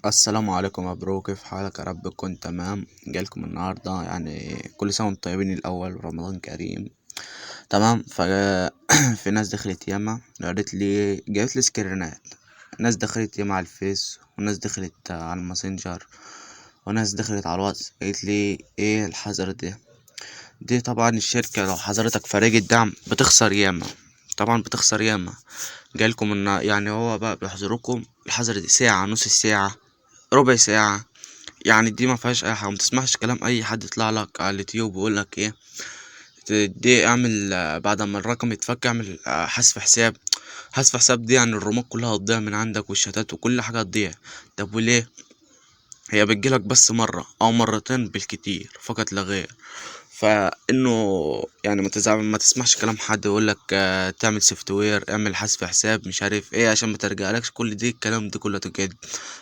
السلام عليكم يا برو، كيف حالك؟ يا رب تكون تمام. جايلكم النهارده يعني كل سنه وانتم طيبين الاول، رمضان كريم. تمام. في ناس دخلت ياما جابت لي سكرينات. ناس دخلت ياما على الفيس، وناس دخلت على الماسنجر، وناس دخلت على الواتس، قالت لي ايه الحذر ده. دي طبعا الشركه لو حذرتك فريق الدعم بتخسر ياما، طبعا بتخسر ياما. جايلكم ان يعني هو بقى بيحذركم الحذر دي ساعه، نص ساعه، ربع ساعة. يعني دي ما فيهاش اي حاجه، ما تسمعش كلام اي حد يطلع لك على اليوتيوب ويقول لك ايه دي اعمل بعد ما الرقم يتفك اعمل حذف حساب. حذف حساب دي يعني الرموز كلها هتضيع من عندك، والشتات وكل حاجه هتضيع. طب وليه؟ هي بتجيلك بس مره او مرتين بالكتير فقط لا غير. فانه يعني ما تسمعش كلام حد يقول لك تعمل سوفت وير، اعمل حذف حساب مش عارف ايه عشان ما ترجعلكش. كل دي الكلام ده كله كده.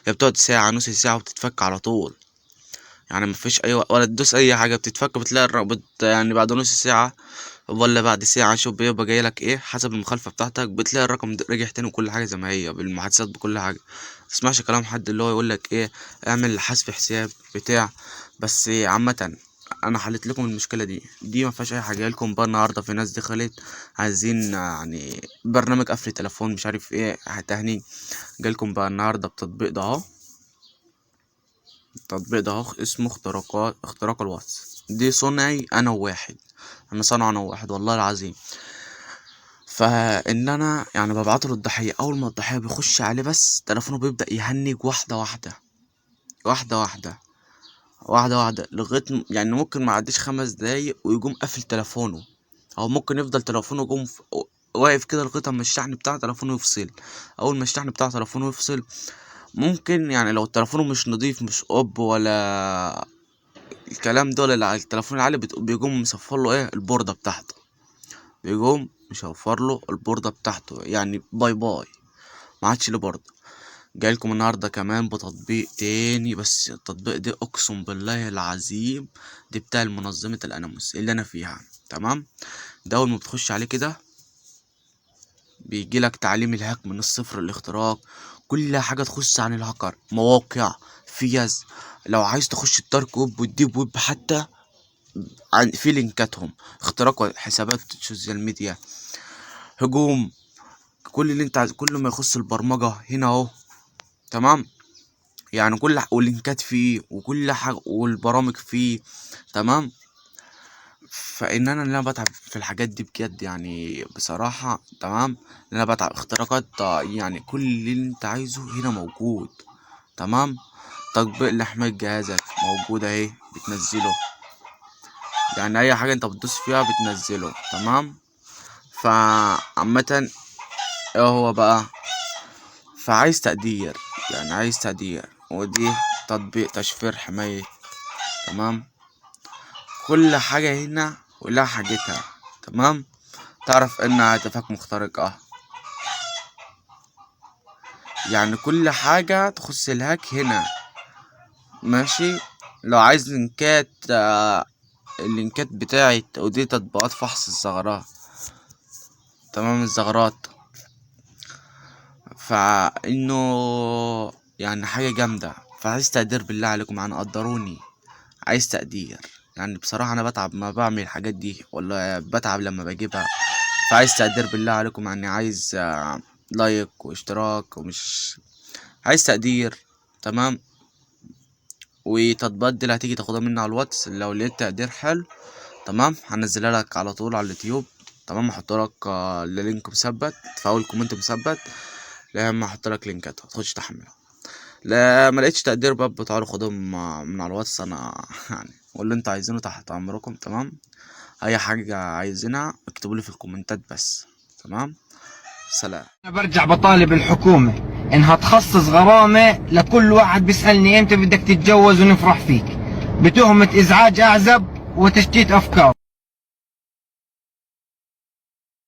هي بتقعد ساعه، نص ساعه، وبتتفك على طول. يعني مفيش اي ولا تدوس اي حاجه بتتفك، بتلاقي الرابط يعني بعد نص ساعه ولا بعد ساعه. شوف بيبقى جاي لك ايه حسب المخالفه بتاعتك، بتلاقي الرقم ده رجع تاني وكل حاجه زي ما هي بالمحادثات بكل حاجه. متسمعش كلام حد اللي هو يقول لك ايه اعمل حذف حساب بتاع. بس عامه انا حلت لكم المشكله دي ما فيهاش اي حاجه. لكم بقى النهارده في ناس دخلت عايزين يعني برنامج قفل تليفون مش عارف ايه تهنيج. جالكم بقى النهارده بتطبيق ده اهو. التطبيق ده اهو اسمه اختراق الواتس. دي صنعي انا وواحد، انا صنعه انا وواحد والله العظيم. فان انا يعني ببعته للضحيه، اول ما الضحيه بيخش عليه بس تليفونه بيبدا يهنج واحده واحده، واحده واحده، واحده واحده، لغايه يعني ممكن ما يعديش 5 دقايق ويقوم قافل تليفونه. او ممكن يفضل تليفونه واقف كده لغايه اما الشحن بتاع تليفونه يفصل. اول ما الشحن بتاع تليفونه يفصل، ممكن يعني لو التليفونه مش نضيف، مش اوب ولا الكلام ده، ولا على التليفون العالي بيقوم مصفر له ايه البوردة بتاعته. بيقوم مشفر له البوردة بتاعته، يعني باي باي، ما عادش له بوردة. جايلكم النهارده كمان بتطبيق تاني، بس التطبيق ده اقسم بالله العظيم دي بتاع منظمة الانونيموس اللي انا فيها. تمام. ده اول ما بتخش عليه كده بيجيلك تعليم الهاك من الصفر، الاختراق، كل حاجة تخص عن الهاكر، مواقع، فيز. لو عايز تخش الدارك ويب والديب ويب حتى في لينكاتهم، اختراق حسابات السوشيال ميديا، هجوم، كل اللي انت عايز، كل ما يخص البرمجة هنا اهو. تمام. يعني واللينكات فيه وكل حاجة والبرامج فيه. تمام. فان انا اللي انا بتعب في الحاجات دي بجد يعني بصراحة. تمام. اللي انا بتعب اختراقات يعني كل اللي انت عايزه هنا موجود. تمام. تطبيق لحماية جهازك موجود اهي، بتنزله. يعني اي حاجة انت بتدوس فيها بتنزله. تمام. فعامة ايه هو بقى؟ فعايز تقدير، يعني عايز تقدير، ودي تطبيق تشفير حماية. تمام. كل حاجة هنا ولها حاجتها. تمام. تعرف ان هاتفك مخترقة، يعني كل حاجة تخص الهاك هنا. ماشي. لو عايز لينكات اللينكات بتاعت ودي تطبيقات فحص الثغرات. تمام. الثغرات. فانه يعني حاجة جامدة. فعايز تقدير بالله عليكم، يعني قدروني. عايز تقدير. يعني بصراحة انا بتعب ما بعمل الحاجات دي، ولا بتعب لما بجيبها. فعايز تقدير بالله عليكم، يعني عايز لايك واشتراك، ومش عايز تقدير. تمام. وتطبيقات دي اللي هتيجي تاخدها مني على الواتس لو لقيت تقدير حلو. تمام. هنزلها لك على طول على اليوتيوب. تمام. هحط لك لينك مثبت في اول كومنت مثبت. لما احط لك لينكات هتخش تحملها. لا ما لقيتش تقدير بقى تعالوا خدهم من على الواتس انا يعني، واللي انتوا عايزينه تحت امركم. تمام. اي حاجه عايزينها اكتبوا لي في الكومنتات بس. تمام. سلام. انا برجع بطالب الحكومة انها تخصص غرامة لكل واحد بيسألني امتى بدك تتجوز ونفرح فيك، بتهمة ازعاج اعزب وتشتيت افكار.